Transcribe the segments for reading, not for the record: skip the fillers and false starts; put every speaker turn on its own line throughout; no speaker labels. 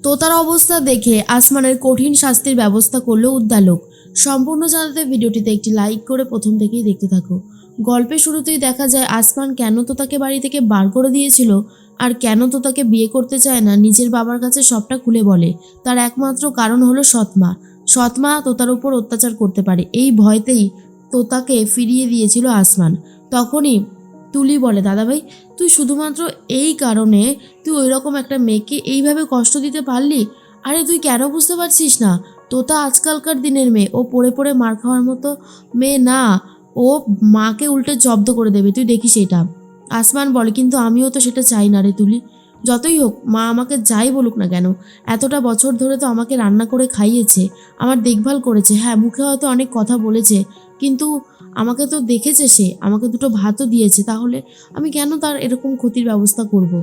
তোতার অবস্থা দেখে আসমানের কঠিন শাস্তির ব্যবস্থা করলো উদ্দালক। সম্পূর্ণ জানাতে ভিডিওটিতে একটি লাইক করে প্রথম থেকেই দেখতে থাকো। গল্পের শুরুতেই দেখা যায় আসমান কেন তোতাকে বাড়ি থেকে বার করে দিয়েছিল আর কেন তোতাকে বিয়ে করতে চায় না, নিজের বাবার কাছে সবটা খুলে বলে। তার একমাত্র কারণ হলো সৎমা। সৎমা তোতার উপর অত্যাচার করতে পারে, এই ভয়তেই তোতাকে ফিরিয়ে দিয়েছিল আসমান। তখনই তুলি বলে, দাদাভাই তুই শুধুমাত্র এই কারণে তুই ওই রকম একটা মেয়েকে এইভাবে কষ্ট দিতে পারলি? আরে তুই কেন বুঝতে পারছিস না? তোতা আজকালকার দিনের মেয়ে, ও পড়ে পড়ে মার খাওয়ার মতো মেয়ে না। ও মাকে উল্টে জব্দ করে দেবে, তুই দেখিস এটা। আসমান বলে, কিন্তু আমিও তো সেটা চাই না রে তুলি। যতই হোক মা আমাকে যাই বলুক না কেন, এতটা বছর ধরে তো আমাকে রান্না করে খাইয়েছে, আমার দেখভাল করেছে। হ্যাঁ, মুখে হয়তো অনেক কথা বলেছে, কিন্তু আমাকে তো দেখেছে, সে আমাকে দুটো ভাতও দিয়েছে, তাহলে আমি কেন তার এরকম ক্ষতির ব্যবস্থা করব?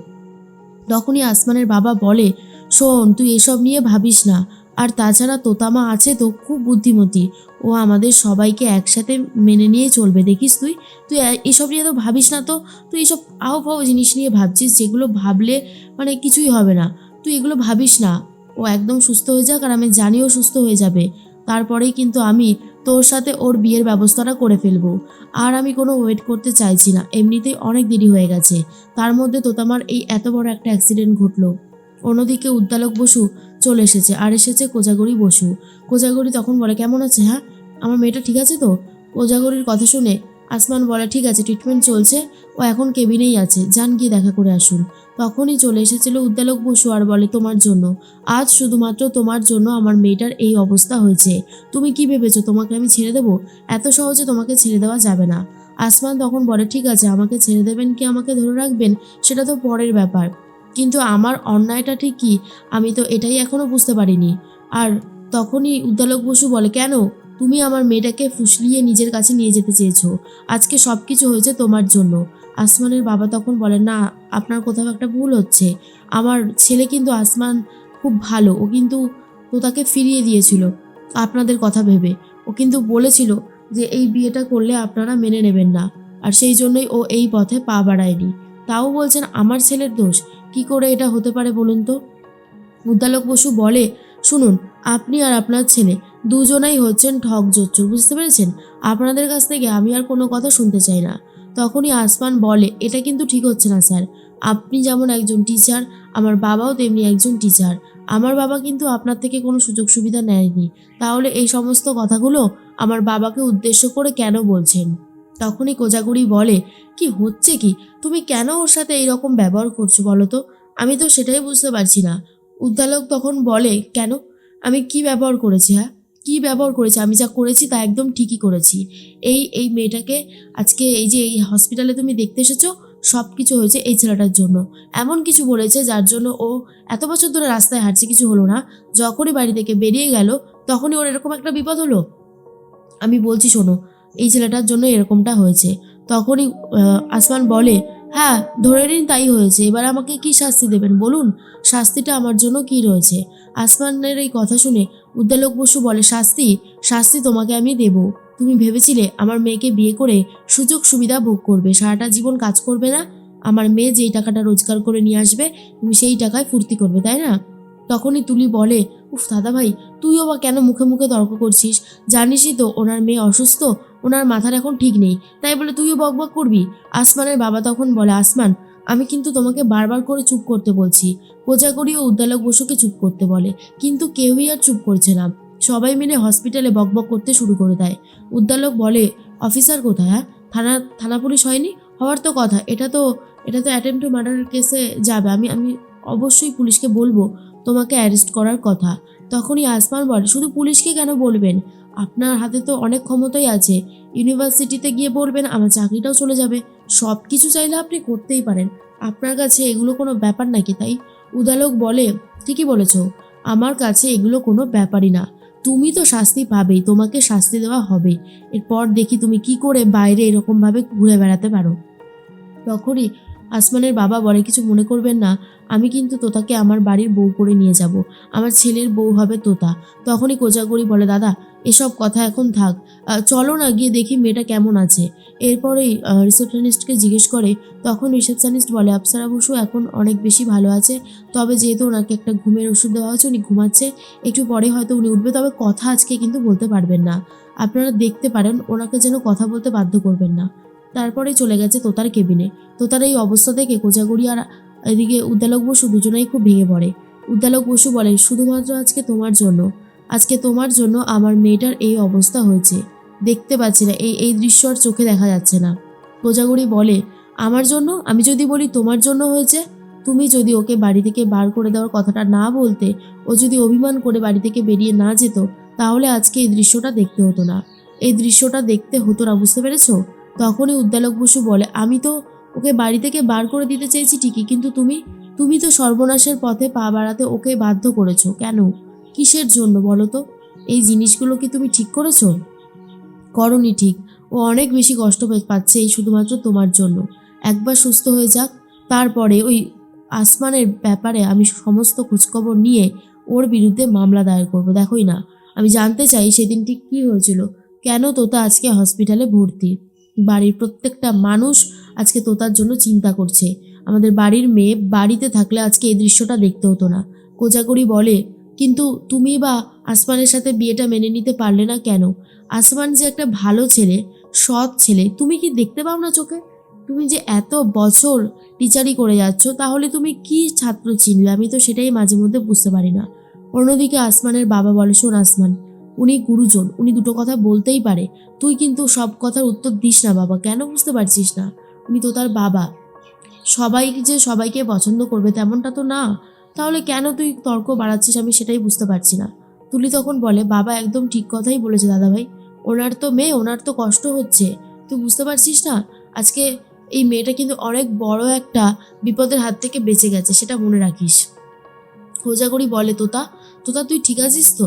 তখনই আসমানের বাবা বলে, শোন তুই এসব নিয়ে ভাবিস না, আর তাছাড়া তোতামা আছে তো খুব বুদ্ধিমতী, ও আমাদের সবাইকে একসাথে মেনে নিয়ে চলবে, দেখিস তুই। তুই এসব নিয়ে তো ভাবিস না তো, তুই এসব আও জিনিস নিয়ে ভাবছিস, যেগুলো ভাবলে মানে কিছুই হবে না। তুই এগুলো ভাবিস না, ও একদম সুস্থ হয়ে যাক, আর আমি জানি ও সুস্থ হয়ে যাবে, তারপরেই কিন্তু আমি তোর সাথে ওর বিয়ের ব্যবস্থাটা করে ফেলবো। আর আমি কোনো ওয়েট করতে চাইছি না, এমনিতেই অনেক দেরি হয়ে গেছে, তার মধ্যে তোতামার এই এত বড় একটা অ্যাক্সিডেন্ট ঘটলো। অন্যদিকে উদ্দালক বসু চলে এসেছে, আর এসেছে কোজাগরি বসু। কোজাগরি তখন বলে, কেমন আছে? হ্যাঁ, আমার মেয়েটা ঠিক আছে তো? কোজাগরির কথা শুনে আসমান বলে, ঠিক আছে, ট্রিটমেন্ট চলছে, ও এখন কেবিনেই আছে, যান গিয়ে দেখা করে আসুন। তখনই চলে এসেছিল উদ্দালক বসু আর বলে, তোমার জন্য, আজ শুধুমাত্র তোমার জন্য আমার মেয়েটার এই অবস্থা হয়েছে। তুমি কি ভেবেছো তোমাকে আমি ছেড়ে দেবো? এত সহজে তোমাকে ছেড়ে দেওয়া যাবে না। আসমান তখন বলে, ঠিক আছে, আমাকে ছেড়ে দেবেন কি আমাকে ধরে রাখবেন সেটা তো পরের ব্যাপার, কিন্তু আমার অন্যায়টা ঠিক কী আমি তো এটাই এখনও বুঝতে পারিনি। আর তখনই উদ্দালক বসু বলে, কেন? তুমি আমার মেয়েটাকে ফুসলিয়ে নিজের কাছে নিয়ে যেতে চেয়েছো, আজকে সব কিছু হয়েছে তোমার জন্য। আসমানের বাবা তখন বলে, না, আপনার কোথাও একটা ভুল হচ্ছে। আমার ছেলে কিন্তু আসমান খুব ভালো, ও কিন্তু তাকে ফিরিয়ে দিয়েছিল আপনাদের কথা ভেবে। ও কিন্তু বলেছিল যে এই বিয়েটা করলে আপনারা মেনে নেবেন না, আর সেই জন্যই ও এই পথে পা বাড়ায়নি। তাও বলছেন আমার ছেলের দোষ? কি করে এটা হতে পারে বলুন তো? উদ্দালক বসু বলে, শুনুন, আপনি আর আপনার ছেলে দুজনাই হচ্ছেন ঠক জোচ্চুর, বুঝতে পেরেছেন? আপনাদের কাছ থেকে আমি আর কোনো কথা শুনতে চাই না। তখনই আসমান বলে, এটা কিন্তু ঠিক হচ্ছে না স্যার। আপনি যেমন একজন টিচার, আমার বাবাও তেমনি একজন টিচার। আমার বাবা কিন্তু আপনার থেকে কোনো সুযোগ সুবিধা নেয়নি, তাহলে এই সমস্ত কথাগুলো আমার বাবাকে উদ্দেশ্য করে কেন বলছেন? তখনই কোজাগুড়ি বলে, কি হচ্ছে কি? তুমি কেন ওর সাথে এইরকম ব্যবহার করছো বলো তো? আমি তো সেটাই বুঝতে পারছি না। উদ্দালক তখন বলে, কেন? আমি কি ব্যবহার করেছি? হ্যাঁ, কি ব্যবহার করেছি? আমি যা করেছি তা একদম ঠিকই করেছি। এই মেয়েটাকে আজকে এই যে এই হসপিটালে তুমি দেখতে এসেছো, সব কিছু হয়েছে এই ছেলেটার জন্য। এমন কিছু বলেছে যার জন্য ও এত বছর ধরে রাস্তায় হাঁটছে, কিছু হলো না, যখনই বাড়ি থেকে বেরিয়ে গেল তখনই ওর এরকম একটা বিপদ হলো। আমি বলছি শোনো, এই ছেলেটার জন্য এরকমটা হয়েছে। তখনই আসমান বলে, হ্যাঁ ধরে নিন তাই হয়েছে, এবার আমাকে কি শাস্তি দেবেন বলুন? শাস্তিটা আমার জন্য কি রয়েছে? আসমানের এই কথা শুনে উদ্দালক বসু বলে, শাস্তি? শাস্তি তোমাকে আমি দেব। তুমি ভেবেছিলে আমার মেয়েকে বিয়ে করে সুযোগ সুবিধা ভোগ করবে, সারাটা জীবন কাজ করবে না? আমার মেয়ে যেই টাকাটা রোজগার করে নিয়ে আসবে তুমি সেই টাকায় ফুর্তি করবে, তাই না? তখনই তুলি বলে, উফ দাদা ভাই, তুইও বা কেন মুখে মুখে তর্ক করছিস? জানিসই তো ওনার মেয়ে অসুস্থ, ওনার মাথার এখন ঠিক নেই, তাই বলে তুইও বকবক করবি? আসমানের বাবা তখন বলে, আসমান, আমি কিন্তু তোমাকে বারবার করে চুপ করতে বলছি। কোজাগরি ও উদ্দালক বসুকে চুপ করতে বলে, কিন্তু কেউই আর চুপ করছে না। সবাই মিলে হসপিটালে বকবক করতে শুরু করে দেয়। উদ্দালক বলে, অফিসার কোথায়? হ্যাঁ, থানা পুলিশ হয়নি? হওয়ার তো কথা, এটা তো অ্যাটেম্প টু মার্ডারের কেসে যাবে। আমি আমি অবশ্যই পুলিশকে বলবো তোমাকে অ্যারেস্ট করার কথা। তখনই আসমান বলে, শুধু পুলিশকে কেন বলবেন? আপনার হাতে তো অনেক ক্ষমতাই আছে, ইউনিভার্সিটিতে গিয়ে বলবেন, আমার চাকরিটাও চলে যাবে। সব কিছু চাইলে আপনি করতেই পারেন, আপনার কাছে এগুলো কোনো ব্যাপার নাকি? তাই উদালক বলে, ঠিকই বলেছ, আমার কাছে এগুলো কোনো ব্যাপারই না। তুমি তো শাস্তি পাবেই, তোমাকে শাস্তি দেওয়া হবে। এরপর দেখি তুমি কি করে বাইরে এরকমভাবে ঘুরে বেড়াতে পারো। তখনই আসমানের বাবা বলে, কিছু মনে করবেন না, আমি কিন্তু তোতাকে আমার বাড়ির বউ করে নিয়ে যাব, আমার ছেলের বউ হবে তোতা। তখনই কোজাগরি বলে, দাদা এসব কথা এখন থাক, চলো না গিয়ে দেখি মেয়েটা কেমন আছে। এরপরেই রিসেপশনিস্টকে জিজ্ঞেস করে, তখন রিসেপশনিস্ট বলে, আপ্সরা বসু এখন অনেক বেশি ভালো আছে, তবে যেহেতু ওনাকে একটা ঘুমের ওষুধ দেওয়া হয়েছে, উনি ঘুমাচ্ছে, একটু পরে হয়তো উনি উঠবে, তবে কথা আজকে কিন্তু বলতে পারবেন না, আপনারা দেখতে পারেন, ওনাকে যেন কথা বলতে বাধ্য করবেন না। তারপরে চলে গেছে তোতার কেবিনে। তোতার এই অবস্থা দেখে কোজাগরি আর এদিকে উদ্দালক বসু দুজনেই খুব ভেঙে পড়ে। উদ্দালক বসু বলে, শুধুমাত্র আজকে তোমার জন্য, আজকে তোমার জন্য আমার মেয়েটার এই অবস্থা হয়েছে, দেখতে পাচ্ছি না, এই এই দৃশ্য আর চোখে দেখা যাচ্ছে না। কোজাগরি বলে, আমার জন্য? আমি যদি বলি তোমার জন্য হয়েছে, তুমি যদি ওকে বাড়ি থেকে বার করে দেওয়ার কথাটা না বলতে, ও যদি অভিমান করে বাড়ি থেকে বেরিয়ে না যেত, তাহলে আজকে এই দৃশ্যটা দেখতে হতো না, এই দৃশ্যটা দেখতে হতো না, বুঝতে পেরেছো? তখনই উদ্দালক বসু বলে, আমি তো ওকে বাড়ি থেকে বার করে দিতে চেয়েছি ঠিকই, কিন্তু তুমি তুমি তো সর্বনাশের পথে পা বাড়াতে ওকে বাধ্য করেছো। কেন? কিসের জন্য বলো তো? এই জিনিসগুলো কি তুমি ঠিক করেছো? করনি ঠিক। ও অনেক বেশি কষ্ট পাচ্ছে এই শুধুমাত্র তোমার জন্য। একবার সুস্থ হয়ে যাক, তারপরে ওই আসমানের ব্যাপারে আমি সমস্ত খোঁজখবর নিয়ে ওর বিরুদ্ধে মামলা দায়ের করবো। দেখোই না, আমি জানতে চাই সেদিন ঠিক কী হয়েছিল, কেন তোতা আজকে হসপিটালে ভর্তি। বাড়ির প্রত্যেকটা মানুষ আজকে তোতার জন্য চিন্তা করছে। আমাদের বাড়ির মেয়ে বাড়িতে থাকলে আজকে এই দৃশ্যটা দেখতে হতো না। কোজাগরি বলে, কিন্তু তুমি বা আসমানের সাথে বিয়েটা মেনে নিতে পারলে না কেন? আসমান যে একটা ভালো ছেলে, সৎ ছেলে, তুমি কি দেখতে পাও না চোখে? তুমি যে এত বছর টিচারি করে যাচ্ছ, তাহলে তুমি কি ছাত্র চিনলে? আমি তো সেটাই মাঝে মধ্যে বুঝতে পারি না। অন্যদিকে আসমানের বাবা বলে, শোন আসমান, উনি গুরুজন, উনি দুটো কথা বলতেই পারে, তুই কিন্তু সব কথার উত্তর দিস না বাবা। কেন বুঝতে পারছিস না? উনি তো তার বাবা, সবাই যে সবাইকে পছন্দ করবে তেমনটা তো না। তাহলে কেন তুই তর্ক বাড়াচ্ছিস, আমি সেটাই বুঝতে পারছি না। তুলি তখন বলে, বাবা একদম ঠিক কথাই বলেছে দাদাভাই, ওনার তো মেয়ে, ওনার তো কষ্ট হচ্ছে, তুই বুঝতে পারছিস না? আজকে এই মেয়েটা কিন্তু অনেক বড় একটা বিপদের হাত থেকে বেঁচে গেছে, সেটা মনে রাখিস। খোঁজাগরি বলে, তোতা তোতা তুই ঠিক আছিস তো?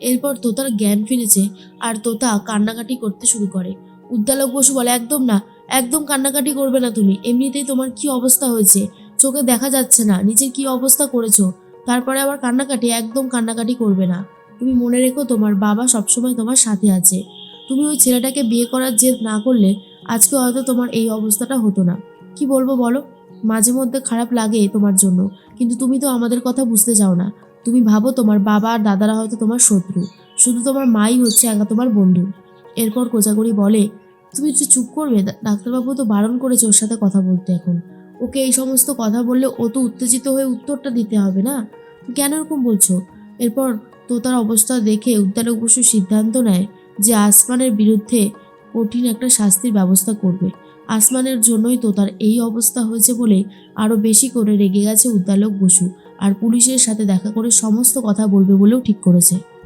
এরপর তোতার জ্ঞান ফিরেছে আর তোতা কান্নাকাটি করতে শুরু করে। উদ্দালক বসু বলে, একদম না, একদম কান্নাকাটি করবে না তুমি, এমনিতেই তোমার কি অবস্থা হয়েছে, চোখে দেখা যাচ্ছে না নিজের কি অবস্থা করেছো, তারপরে আবার কান্নাকাটি? একদম কান্নাকাটি করবে না। তুমি মনে রেখো, তোমার বাবা সবসময় তোমার সাথে আছে। তুমি ওই ছেলেটাকে বিয়ে করার জেদ না করলে আজকে হয়তো তোমার এই অবস্থাটা হতো না। কি বলবো বলো, মাঝে মধ্যে খারাপ লাগে তোমার জন্য, কিন্তু তুমি তো আমাদের কথা বুঝতে চাও না। তুমি ভাবো তোমার বাবা আর দাদারা হয়তো তোমার শত্রু, শুধু তোমার মাই হচ্ছে একা তোমার বন্ধু। এরপর কোজাগরি বলে, তুমি যে চুপ করবে? ডাক্তারবাবু তো বারণ করেছে ওর সাথে কথা বলতে এখন। ওকে এই সমস্ত কথা বললে ও তো উত্তেজিত হয়ে উত্তরটা দিতে হবে না, তুমি কেন এরকম বলছো? এরপর তোতার অবস্থা দেখে উদ্দালক বসু সিদ্ধান্ত নেয় যে আসমানের বিরুদ্ধে কঠিন একটা শাস্তির ব্যবস্থা করবে। আসমানের জন্যই তোতার এই অবস্থা হয়েছে বলে আরও বেশি করে রেগে গেছে উদ্দালক বসু, আর পুলিশের সাথে দেখা করে সমস্ত কথা বলবে বলেও ঠিক করেছে।